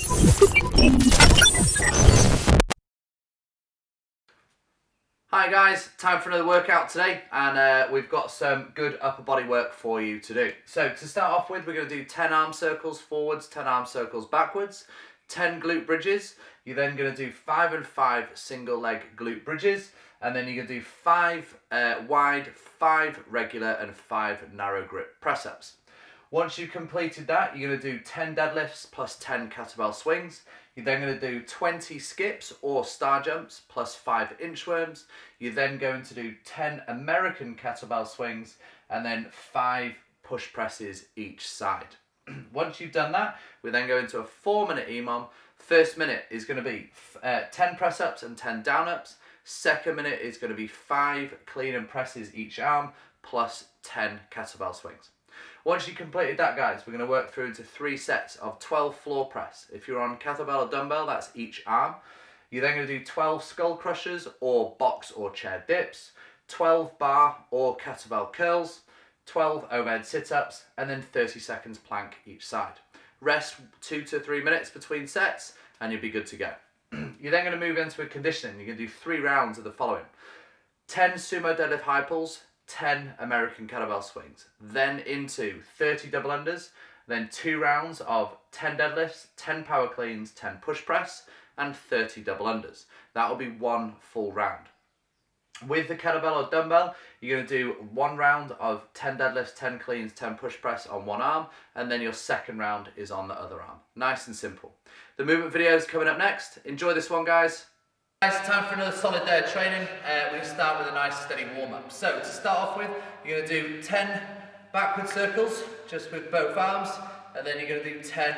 Hi guys, time for another workout today, and we've got some good upper body work for you to do. So to start off with, we're going to do 10 arm circles forwards, 10 arm circles backwards, 10 glute bridges. You're then going to do 5 and 5 single leg glute bridges, and then you're going to do 5 wide, 5 regular and 5 narrow grip press ups. Once you've completed that, you're going to do 10 deadlifts plus 10 kettlebell swings. You're then going to do 20 skips or star jumps plus 5 inchworms. You're then going to do 10 American kettlebell swings and then 5 push presses each side. Once you've done that, we then go into a 4-minute EMOM. First minute is going to be 10 press ups and 10 down ups. Second minute is going to be 5 clean and presses each arm plus 10 kettlebell swings. Once you've completed that, guys, we're going to work through into 3 sets of 12 floor press. If you're on kettlebell or dumbbell, that's each arm. You're then going to do 12 skull crushers or box or chair dips, 12 bar or kettlebell curls, 12 overhead sit-ups, and then 30 seconds plank each side. Rest 2 to 3 minutes between sets, and you'll be good to go. You're then going to move into a conditioning. You're going to do 3 rounds of the following: 10 sumo deadlift high pulls, 10 American kettlebell swings, then into 30 double unders, then 2 rounds of 10 deadlifts, 10 power cleans, 10 push press, and 30 double unders. That will be 1 full round. With the kettlebell or dumbbell, you're going to do 1 round of 10 deadlifts, 10 cleans, 10 push press on one arm, and then your second round is on the other arm. Nice and simple. The movement video is coming up next. Enjoy this one, guys. Guys, time for another solid day of training. We're going to start with a nice steady warm-up. So to start off with, you're going to do 10 backward circles just with both arms, and then you're going to do 10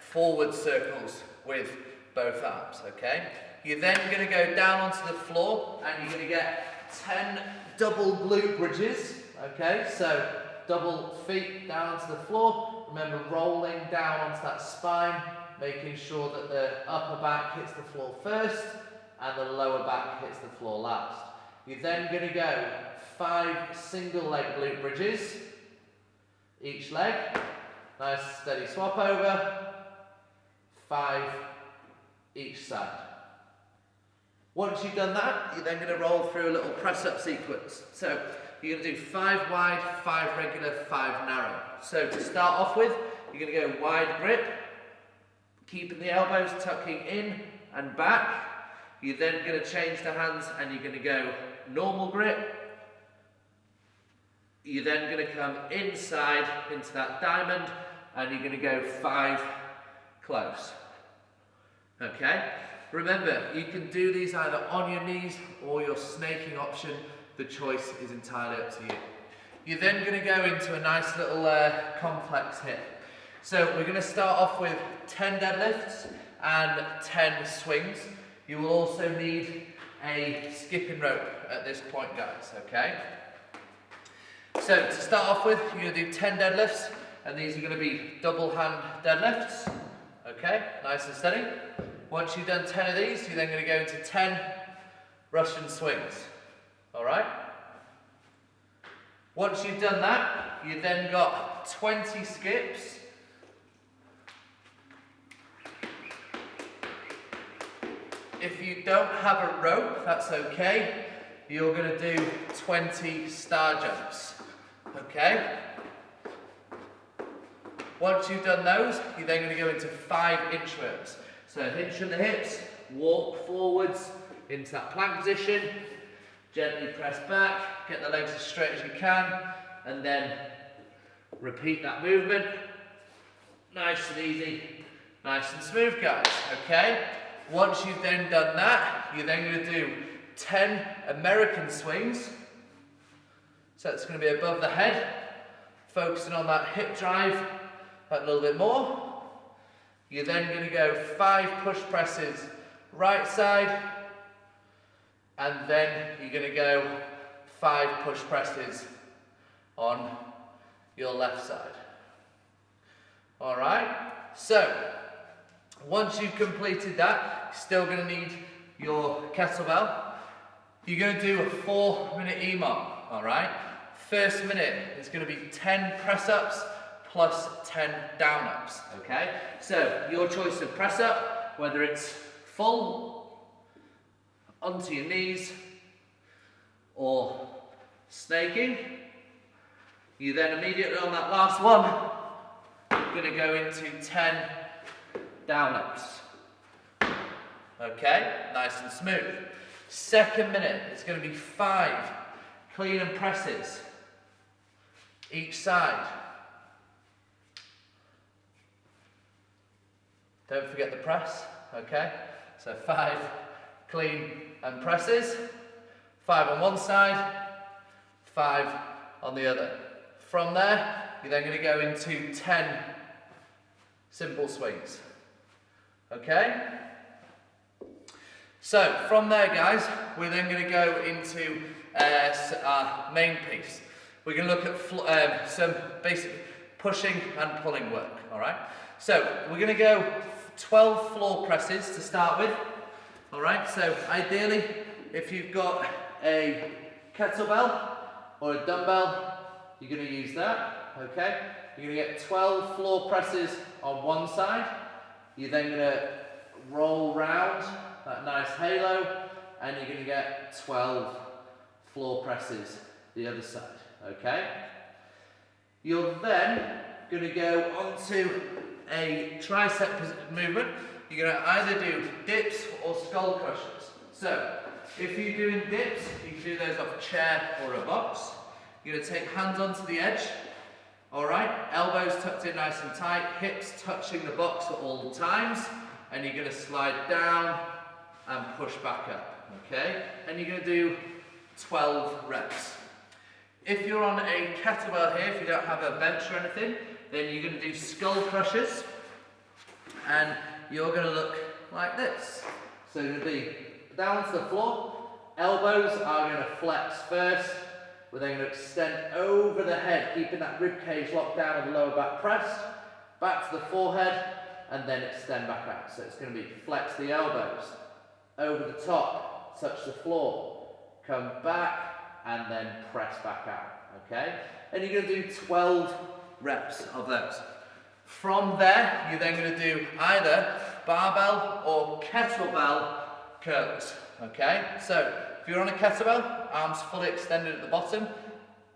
forward circles with both arms, okay? You're then going to go down onto the floor and you're going to get 10 double glute bridges, okay? So double feet down onto the floor. Remember, rolling down onto that spine, making sure that the upper back hits the floor first and the lower back hits the floor last. You're then going to go 5 single leg glute bridges, each leg. Nice steady swap over, 5 each side. Once you've done that, you're then going to roll through a little press up sequence. So you're going to do 5 wide, 5 regular, 5 narrow. So to start off with, you're going to go wide grip, keeping the elbows tucking in and back. You're then going to change the hands and you're going to go normal grip. You're then going to come inside into that diamond and you're going to go 5 close. Okay? Remember, you can do these either on your knees or your snaking option. The choice is entirely up to you. You're then going to go into a nice little complex hit. So we're going to start off with 10 deadlifts and 10 swings. You will also need a skipping rope at this point, guys, okay? So to start off with, you're going to do 10 deadlifts, and these are going to be double hand deadlifts, okay? Nice and steady. Once you've done 10 of these, you're then going to go into 10 Russian swings, all right? Once you've done that, you've then got 20 skips. If you don't have a rope, that's okay. You're going to do 20 star jumps, okay? Once you've done those, you're then going to go into 5 inchworms. So hinge from the hips, walk forwards into that plank position, gently press back, get the legs as straight as you can, and then repeat that movement. Nice and easy, nice and smooth, guys, okay? Once you've then done that, you're then going to do 10 American swings. So it's going to be above the head, focusing on that hip drive a little bit more. You're then going to go 5 push presses right side, and then you're going to go 5 push presses on your left side. All right, so once you've completed that, you're still going to need your kettlebell. You're going to do a 4-minute EMOM, all right? First minute is going to be 10 press-ups, plus 10 down ups, okay? So your choice of press up, whether it's full, onto your knees, or snaking, you then immediately on that last one, you're going to go into 10 down ups. Okay, nice and smooth. Second minute, it's going to be 5 clean and presses each side. Don't forget the press, okay? So 5 clean and presses, 5 on one side, 5 on the other. From there, you're then going to go into 10 simple swings, okay? So from there, guys, we're then going to go into our main piece. We're going to look at some basic pushing and pulling work, all right? So we're going to go 12 floor presses to start with, all right? So ideally, if you've got a kettlebell or a dumbbell, you're going to use that, okay? You're going to get 12 floor presses on one side. You're then going to roll round that nice halo, and you're going to get 12 floor presses the other side, okay? You're then going to go onto a tricep movement. You're going to either do dips or skull crushers. So, if you're doing dips, you can do those off a chair or a box. You're going to take hands onto the edge, alright, elbows tucked in nice and tight, hips touching the box at all times, and you're going to slide down and push back up, okay? And you're going to do 12 reps. If you're on a kettlebell here, if you don't have a bench or anything, then you're going to do skull crushers, and you're going to look like this. So you're going to be down to the floor, elbows are going to flex first, we're then going to extend over the head, keeping that rib cage locked down and the lower back pressed, back to the forehead, and then extend back out. So it's going to be flex the elbows, over the top, touch the floor, come back, and then press back out, okay? And you're going to do 12 reps of those. From there, you're then going to do either barbell or kettlebell curls, okay? So, if you're on a kettlebell, arms fully extended at the bottom,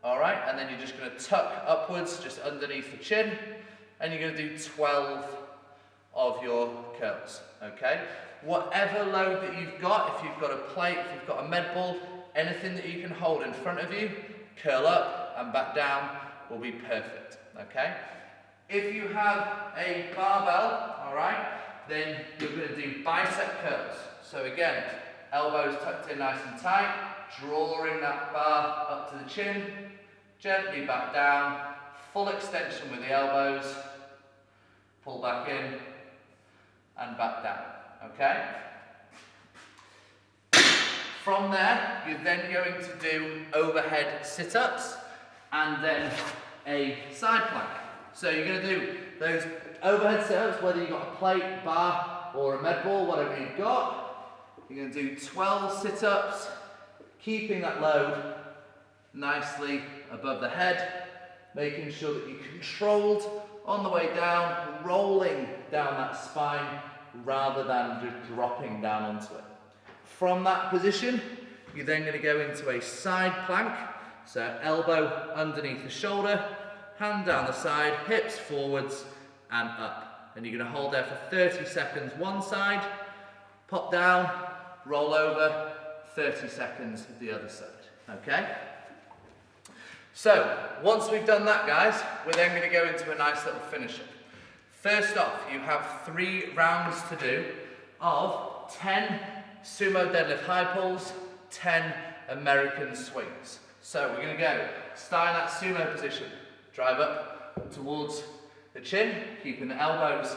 all right? And then you're just going to tuck upwards, just underneath the chin, and you're going to do 12 of your curls, okay? Whatever load that you've got, if you've got a plate, if you've got a med ball, anything that you can hold in front of you, curl up and back down will be perfect, okay? If you have a barbell, all right, then you're going to do bicep curls. So again, elbows tucked in nice and tight, drawing that bar up to the chin, gently back down, full extension with the elbows, pull back in, and back down, okay? From there, you're then going to do overhead sit-ups, and then a side plank. So you're going to do those overhead sit-ups, whether you've got a plate, bar, or a med ball, whatever you've got. You're going to do 12 sit-ups, keeping that load nicely above the head, making sure that you're controlled on the way down, rolling down that spine rather than just dropping down onto it. From that position, you're then going to go into a side plank, so elbow underneath the shoulder, hand down the side, hips forwards and up. And you're going to hold there for 30 seconds one side, pop down, roll over, 30 seconds the other side, okay? So, once we've done that, guys, we're then going to go into a nice little finisher. First off, you have 3 rounds to do of 10 sumo deadlift high pulls, 10 American swings. So we're going to go, start in that sumo position, drive up towards the chin, keeping the elbows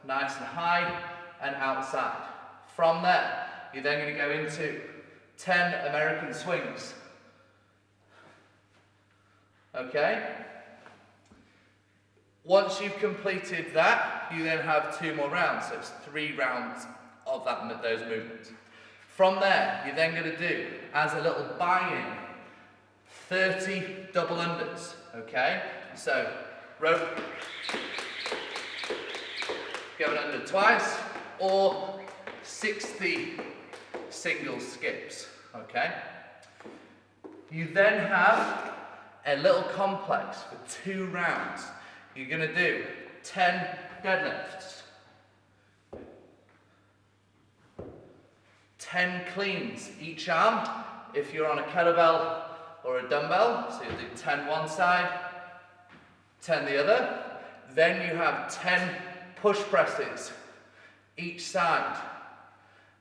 nice and high and outside. From there, you're then going to go into 10 American swings. Okay? Once you've completed that, you then have 2 more rounds, so it's 3 rounds of those movements. From there, you're then going to do, as a little buy-in, 30 double unders, okay? So, row, going under twice, or 60 single skips, okay? You then have a little complex for 2 rounds. You're gonna do 10 deadlifts, 10 cleans each arm if you're on a kettlebell or a dumbbell. So you'll do 10 one side, 10 the other. Then you have 10 push presses each side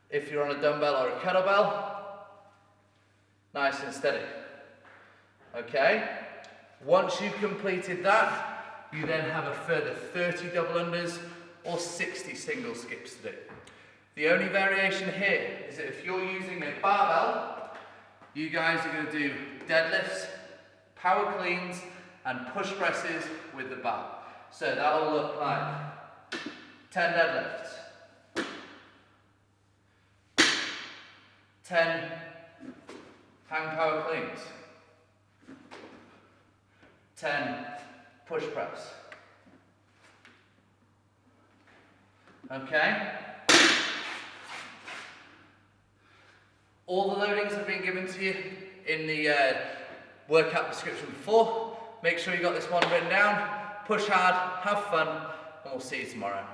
if you're on a dumbbell or a kettlebell. Nice and steady. Okay? Once you've completed that, you then have a further 30 double unders or 60 single skips to do. The only variation here is that if you're using a barbell, you guys are going to do deadlifts, power cleans, and push presses with the bar. So that'll look like 10 deadlifts, 10 hang power cleans, 10 push press. Okay? All the loadings have been given to you in the workout description before. Make sure you got this one written down. Push hard, have fun, and we'll see you tomorrow.